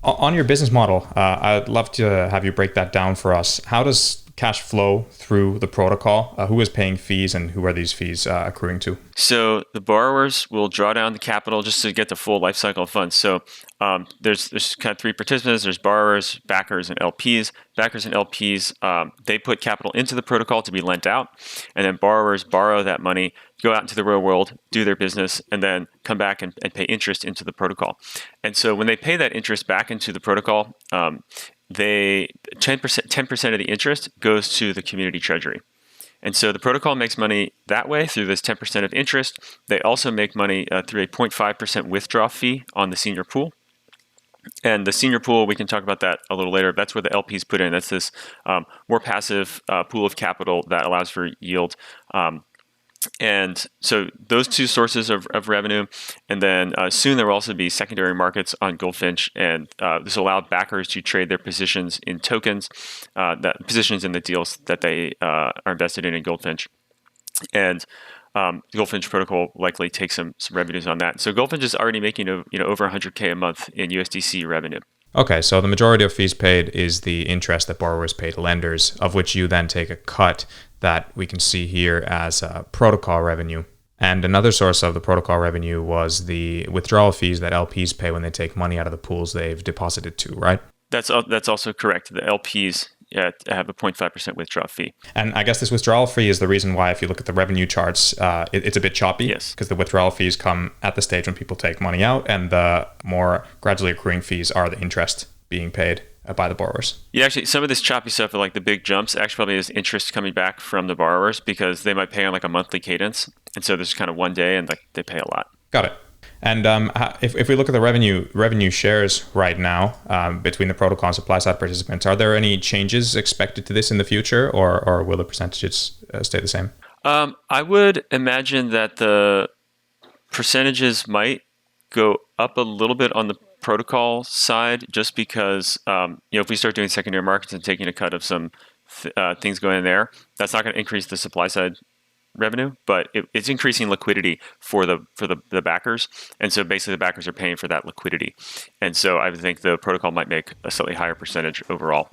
On your business model, I'd love to have you break that down for us. How does cash flow through the protocol? Who is paying fees and who are these fees accruing to? So the borrowers will draw down the capital just to get the full life cycle of funds. So there's kind of three participants. There's borrowers, backers, and LPs. Backers and LPs, they put capital into the protocol to be lent out, and then borrowers borrow that money, go out into the real world, do their business, and then come back and pay interest into the protocol. And so when they pay that interest back into the protocol, they 10% of the interest goes to the community treasury. And so the protocol makes money that way through this 10% of interest. They also make money through a 0.5% withdrawal fee on the senior pool. And the senior pool, we can talk about that a little later. That's where the LPs put in. That's this more passive pool of capital that allows for yield. And so those two sources of revenue, and then soon there will also be secondary markets on Goldfinch, and this will allow backers to trade their positions in tokens, that positions in the deals that they are invested in Goldfinch. And the Goldfinch protocol likely takes some revenues on that. So Goldfinch is already making over 100K a month in USDC revenue. Okay, so the majority of fees paid is the interest that borrowers pay to lenders, of which you then take a cut that we can see here as protocol revenue. And another source of the protocol revenue was the withdrawal fees that LPs pay when they take money out of the pools they've deposited to, right? That's also correct. The LPs have a 0.5% withdrawal fee. And I guess this withdrawal fee is the reason why, if you look at the revenue charts, it's a bit choppy. Yes. Because the withdrawal fees come at the stage when people take money out, and the more gradually accruing fees are the interest being paid by the borrowers. Yeah, actually, some of this choppy stuff, like the big jumps, actually probably is interest coming back from the borrowers because they might pay on like a monthly cadence. And so there's kind of one day and like they pay a lot. Got it. And if we look at the revenue shares right now between the protocol and supply side participants, are there any changes expected to this in the future, or will the percentages stay the same? I would imagine that the percentages might go up a little bit on the protocol side, just because if we start doing secondary markets and taking a cut of some things going in there, that's not going to increase the supply side revenue, but it's increasing liquidity for the backers, and so basically the backers are paying for that liquidity, and so I would think the protocol might make a slightly higher percentage overall.